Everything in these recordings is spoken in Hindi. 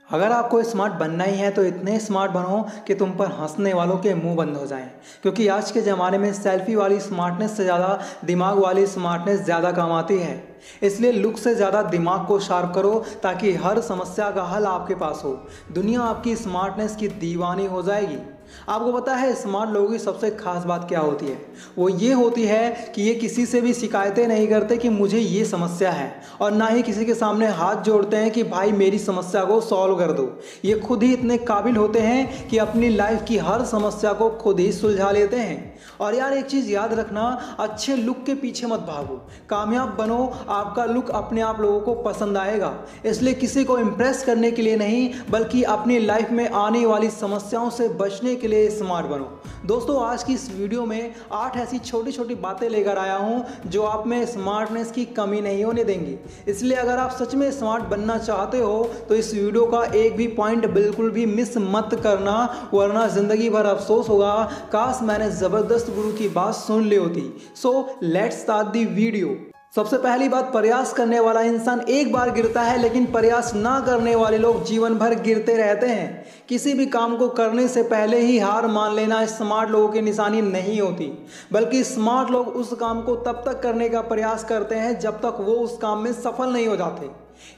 अगर आपको स्मार्ट बनना ही है तो इतने स्मार्ट बनो कि तुम पर हंसने वालों के मुंह बंद हो जाएं। क्योंकि आज के ज़माने में सेल्फी वाली स्मार्टनेस से ज़्यादा दिमाग वाली स्मार्टनेस ज़्यादा काम आती है। इसलिए लुक से ज़्यादा दिमाग को शार्प करो ताकि हर समस्या का हल आपके पास हो। दुनिया आपकी स्मार्टनेस की दीवानी हो जाएगी। आपको पता है स्मार्ट लोगों की सबसे खास बात क्या होती है? वो ये होती है कि ये किसी से भी शिकायतें नहीं करते कि मुझे ये समस्या है, और ना ही किसी के सामने हाथ जोड़ते हैं कि भाई मेरी समस्या को सॉल्व कर दो। ये खुद ही इतने काबिल होते हैं कि अपनी लाइफ की हर समस्या को खुद ही सुलझा लेते हैं। और यार एक चीज़ याद रखना, अच्छे लुक के पीछे मत भागो, कामयाब बनो। आपका लुक अपने आप लोगों को पसंद आएगा। इसलिए किसी को इम्प्रेस करने के लिए नहीं, बल्कि अपनी लाइफ में आने वाली समस्याओं से बचने के लिए स्मार्ट बनो। दोस्तों, आज की इस वीडियो में 8 ऐसी छोटी छोटी बातें लेकर आया हूं जो आप में स्मार्टनेस की कमी नहीं होने देंगी। इसलिए अगर आप सच में स्मार्ट बनना चाहते हो तो इस वीडियो का एक भी पॉइंट बिल्कुल भी मिस मत करना, वरना जिंदगी भर अफसोस होगा काश मैंने जबरदस्त गुरु की बात सुन ली होती। So let's start the video. सबसे पहली बात, प्रयास करने वाला इंसान एक बार गिरता है, लेकिन प्रयास ना करने वाले लोग जीवन भर गिरते रहते हैं। किसी भी काम को करने से पहले ही हार मान लेना स्मार्ट लोगों की निशानी नहीं होती, बल्कि स्मार्ट लोग उस काम को तब तक करने का प्रयास करते हैं जब तक वो उस काम में सफल नहीं हो जाते।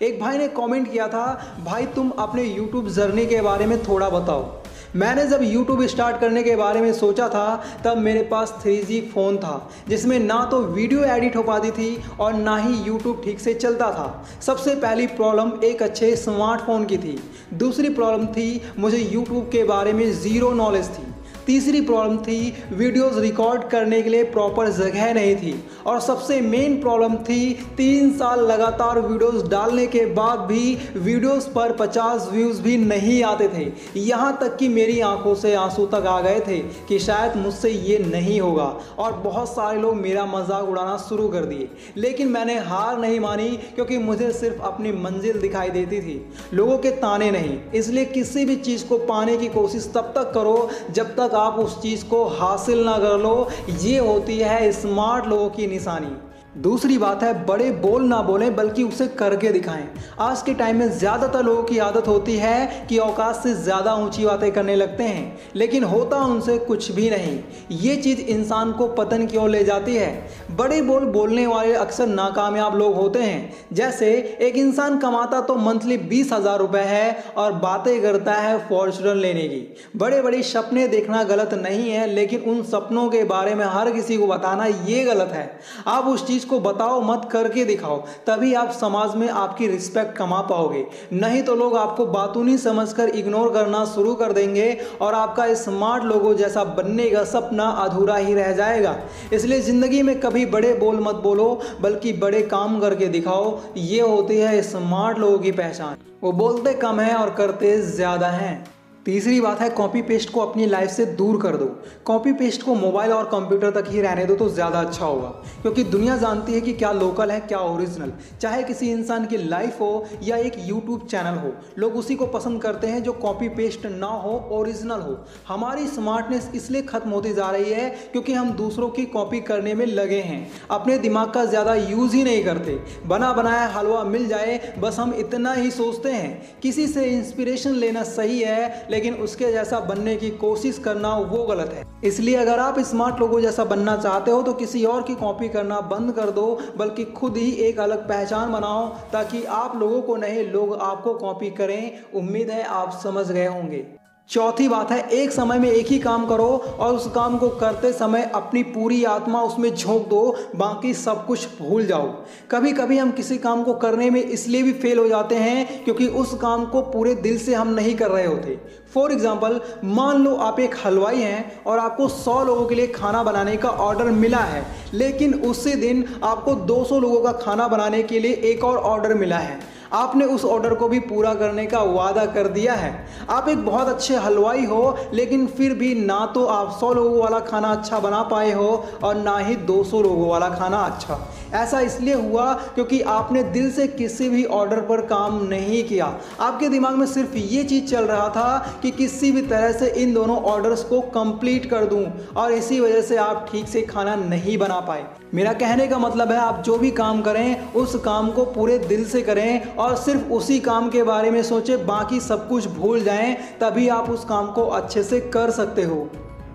एक भाई ने कमेंट किया था, भाई तुम अपने यूट्यूब जर्नी के बारे में थोड़ा बताओ। मैंने जब YouTube स्टार्ट करने के बारे में सोचा था तब मेरे पास 3G फ़ोन था, जिसमें ना तो वीडियो एडिट हो पाती थी और ना ही YouTube ठीक से चलता था। सबसे पहली प्रॉब्लम एक अच्छे स्मार्टफोन की थी। दूसरी प्रॉब्लम थी मुझे YouTube के बारे में ज़ीरो नॉलेज थी। तीसरी प्रॉब्लम थी वीडियोस रिकॉर्ड करने के लिए प्रॉपर जगह नहीं थी। और सबसे मेन प्रॉब्लम थी 3 साल लगातार वीडियोस डालने के बाद भी वीडियोस पर 50 व्यूज़ भी नहीं आते थे। यहाँ तक कि मेरी आंखों से आंसू तक आ गए थे कि शायद मुझसे ये नहीं होगा, और बहुत सारे लोग मेरा मजाक उड़ाना शुरू कर दिए। लेकिन मैंने हार नहीं मानी, क्योंकि मुझे सिर्फ अपनी मंजिल दिखाई देती थी, लोगों के ताने नहीं। इसलिए किसी भी चीज़ को पाने की कोशिश तब तक करो जब तक आप उस चीज को हासिल ना कर लो। ये होती है स्मार्ट लोगों की निशानी। दूसरी बात है, बड़े बोल ना बोलें बल्कि उसे करके दिखाएं। आज के टाइम में ज़्यादातर लोगों की आदत होती है कि औकात से ज़्यादा ऊंची बातें करने लगते हैं, लेकिन होता उनसे कुछ भी नहीं। ये चीज़ इंसान को पतन की ओर ले जाती है। बड़े बोल बोलने वाले अक्सर नाकामयाब लोग होते हैं। जैसे एक इंसान कमाता तो मंथली 20,000 रुपये है और बातें करता है फॉर्च्यूनर लेने की। बड़े बड़े सपने देखना गलत नहीं है, लेकिन उन सपनों के बारे में हर किसी को बताना ये गलत है। आप उस चीज़ को बताओ मत, करके दिखाओ, तभी आप समाज में आपकी रिस्पेक्ट कमा पाओगे। नहीं तो लोग आपको बातूनी समझकर इग्नोर करना शुरू कर देंगे और आपका स्मार्ट लोगों जैसा बनने का सपना अधूरा ही रह जाएगा। इसलिए जिंदगी में कभी बड़े बोल मत बोलो, बल्कि बड़े काम करके दिखाओ। ये होती है स्मार्ट लोगों की पहचान। वो बोलते कम है और करते ज्यादा हैं। तीसरी बात है, कॉपी पेस्ट को अपनी लाइफ से दूर कर दो। कॉपी पेस्ट को मोबाइल और कंप्यूटर तक ही रहने दो तो ज़्यादा अच्छा होगा, क्योंकि दुनिया जानती है कि क्या लोकल है क्या ओरिजिनल। चाहे किसी इंसान की लाइफ हो या एक यूट्यूब चैनल हो, लोग उसी को पसंद करते हैं जो कॉपी पेस्ट ना हो, ओरिजिनल हो। हमारी स्मार्टनेस इसलिए खत्म होती जा रही है क्योंकि हम दूसरों की कॉपी करने में लगे हैं, अपने दिमाग का ज़्यादा यूज़ ही नहीं करते। बना बनाया हलवा मिल जाए बस हम इतना ही सोचते हैं। किसी से इंस्पिरेशन लेना सही है, लेकिन उसके जैसा बनने की कोशिश करना वो गलत है। इसलिए अगर आप स्मार्ट लोगों जैसा बनना चाहते हो तो किसी और की कॉपी करना बंद कर दो, बल्कि खुद ही एक अलग पहचान बनाओ, ताकि आप लोगों को नहीं लोग आपको कॉपी करें। उम्मीद है आप समझ गए होंगे। चौथी बात है, एक समय में एक ही काम करो और उस काम को करते समय अपनी पूरी आत्मा उसमें झोंक दो, बाकी सब कुछ भूल जाओ। कभी कभी हम किसी काम को करने में इसलिए भी फेल हो जाते हैं क्योंकि उस काम को पूरे दिल से हम नहीं कर रहे होते। फॉर एग्जाम्पल, मान लो आप एक हलवाई हैं और आपको 100 लोगों के लिए खाना बनाने का ऑर्डर मिला है, लेकिन उसी दिन आपको 200 लोगों का खाना बनाने के लिए एक और ऑर्डर मिला है। आपने उस ऑर्डर को भी पूरा करने का वादा कर दिया है। आप एक बहुत अच्छे हलवाई हो, लेकिन फिर भी ना तो आप 100 लोगों वाला खाना अच्छा बना पाए हो और ना ही 200 लोगों वाला खाना अच्छा। ऐसा इसलिए हुआ क्योंकि आपने दिल से किसी भी ऑर्डर पर काम नहीं किया। आपके दिमाग में सिर्फ ये चीज़ चल रहा था कि किसी भी तरह से इन दोनों ऑर्डर्स को कंप्लीट कर दूं, और इसी वजह से आप ठीक से खाना नहीं बना पाए। मेरा कहने का मतलब है, आप जो भी काम करें उस काम को पूरे दिल से करें और सिर्फ उसी काम के बारे में सोचें, बाकी सब कुछ भूल जाएं, तभी आप उस काम को अच्छे से कर सकते हो।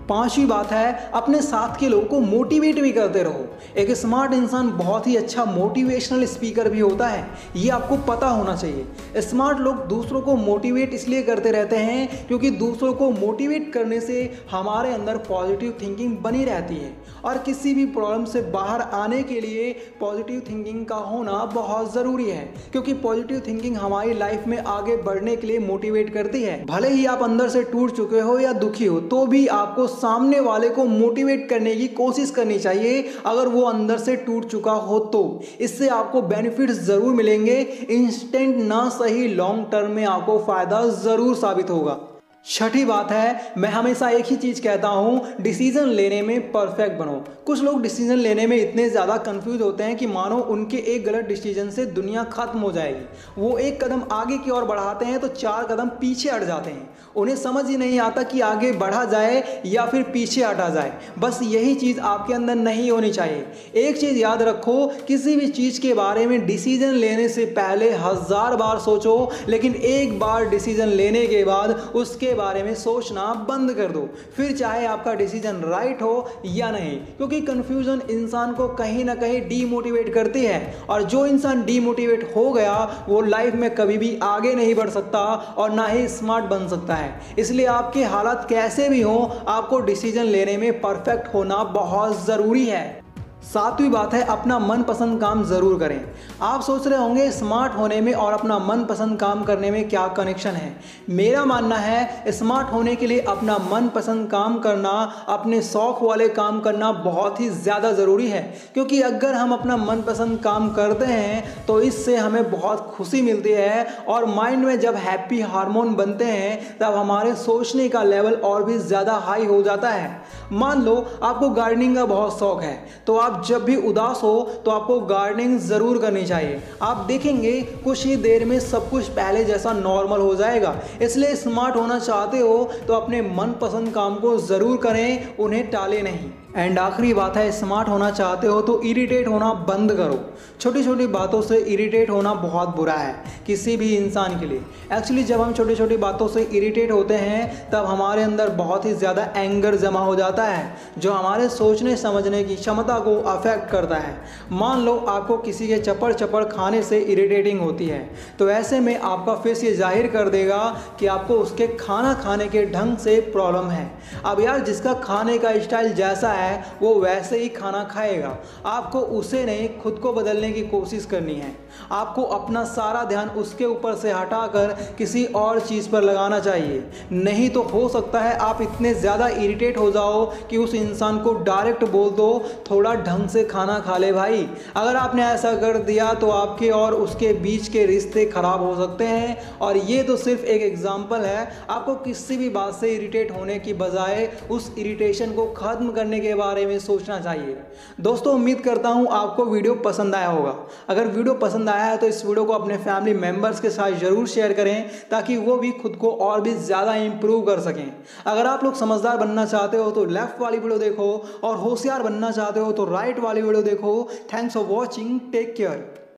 पांचवी बात है, अपने साथ के लोगों को मोटिवेट भी करते रहो। एक स्मार्ट इंसान बहुत ही अच्छा मोटिवेशनल स्पीकर भी होता है, ये आपको पता होना चाहिए। स्मार्ट लोग दूसरों को मोटिवेट इसलिए करते रहते हैं क्योंकि दूसरों को मोटिवेट करने से हमारे अंदर पॉजिटिव थिंकिंग बनी रहती है, और किसी भी प्रॉब्लम से बाहर आने के लिए पॉजिटिव थिंकिंग का होना बहुत ज़रूरी है, क्योंकि पॉजिटिव थिंकिंग हमारी लाइफ में आगे बढ़ने के लिए मोटिवेट करती है। भले ही आप अंदर से टूट चुके हो या दुखी हो, तो भी आपको सामने वाले को मोटिवेट करने की कोशिश करनी चाहिए, अगर वो अंदर से टूट चुका हो तो। इससे आपको बेनिफिट्स जरूर मिलेंगे, इंस्टेंट ना सही लॉन्ग टर्म में आपको फायदा जरूर साबित होगा। छठी बात है, मैं हमेशा एक ही चीज़ कहता हूँ, डिसीजन लेने में परफेक्ट बनो। कुछ लोग डिसीजन लेने में इतने ज़्यादा कंफ्यूज होते हैं कि मानो उनके एक गलत डिसीजन से दुनिया खत्म हो जाएगी। वो एक कदम आगे की ओर बढ़ाते हैं तो 4 कदम पीछे हट जाते हैं। उन्हें समझ ही नहीं आता कि आगे बढ़ा जाए या फिर पीछे हटा जाए। बस यही चीज़ आपके अंदर नहीं होनी चाहिए। एक चीज़ याद रखो, किसी भी चीज़ के बारे में डिसीजन लेने से पहले 1000 बार सोचो, लेकिन एक बार डिसीजन लेने के बाद उसके बारे में सोचना बंद कर दो, फिर चाहे आपका डिसीजन राइट हो या नहीं, क्योंकि कंफ्यूजन इंसान को कहीं ना कहीं डीमोटिवेट करती है, और जो इंसान डीमोटिवेट हो गया वो लाइफ में कभी भी आगे नहीं बढ़ सकता और ना ही स्मार्ट बन सकता है। इसलिए आपके हालात कैसे भी हो, आपको डिसीजन लेने में परफेक्ट होना बहुत जरूरी है। 7वीं बात है, अपना मनपसंद काम जरूर करें। आप सोच रहे होंगे स्मार्ट होने में और अपना मनपसंद काम करने में क्या कनेक्शन है। मेरा मानना है, स्मार्ट होने के लिए अपना मनपसंद काम करना, अपने शौक वाले काम करना बहुत ही ज़्यादा ज़रूरी है, क्योंकि अगर हम अपना मनपसंद काम करते हैं तो इससे हमें बहुत खुशी मिलती है, और माइंड में जब हैप्पी हार्मोन बनते हैं तब हमारे सोचने का लेवल और भी ज़्यादा हाई हो जाता है। मान लो आपको गार्डनिंग का बहुत शौक है, तो आप जब भी उदास हो तो आपको गार्डनिंग जरूर करनी चाहिए। आप देखेंगे कुछ ही देर में सब कुछ पहले जैसा नॉर्मल हो जाएगा। इसलिए स्मार्ट होना चाहते हो तो अपने मनपसंद काम को जरूर करें, उन्हें टालें नहीं। एंड आखिरी बात है, स्मार्ट होना चाहते हो तो इरिटेट होना बंद करो। छोटी छोटी बातों से इरिटेट होना बहुत बुरा है किसी भी इंसान के लिए। एक्चुअली जब हम छोटी छोटी बातों से इरिटेट होते हैं तब हमारे अंदर बहुत ही ज़्यादा एंगर जमा हो जाता है, जो हमारे सोचने समझने की क्षमता को अफेक्ट करता है। मान लो आपको किसी के चपड़ चपड़ खाने से इरिटेटिंग होती है, तो ऐसे में आपका फेस ये जाहिर कर देगा कि आपको उसके खाना खाने के ढंग से प्रॉब्लम है। अब यार, जिसका खाने का स्टाइल जैसा है वो वैसे ही खाना खाएगा। आपको उसे नहीं, खुद को बदलने की कोशिश करनी है। आपको अपना सारा ध्यान उसके ऊपर से हटाकर किसी और चीज़ पर लगाना चाहिए, नहीं तो हो सकता है आप इतने ज़्यादा इरिटेट हो जाओ कि उस इंसान को डायरेक्ट बोल दो, थोड़ा ढंग से खाना खा ले भाई। अगर आपने ऐसा कर दिया तो आपके और उसके बीच के रिश्ते खराब हो सकते हैं। और ये तो सिर्फ एक एग्जाम्पल है। आपको किसी भी बात से इरिटेट होने की बजाय उस इरिटेशन को ख़त्म करने के बारे में सोचना चाहिए। दोस्तों, उम्मीद करता हूँ आपको वीडियो पसंद आया होगा। अगर वीडियो पसंद आया है तो इस वीडियो को अपने फैमिली मेंबर्स के साथ जरूर शेयर करें, ताकि वो भी खुद को और भी ज़्यादा इंप्रूव कर सकें। अगर आप लोग समझदार बनना चाहते हो तो लेफ्ट वाली वीडियो देखो, और होशियार बनना चाहते हो तो राइट वाली वीडियो देखो। Thanks for watching, take care.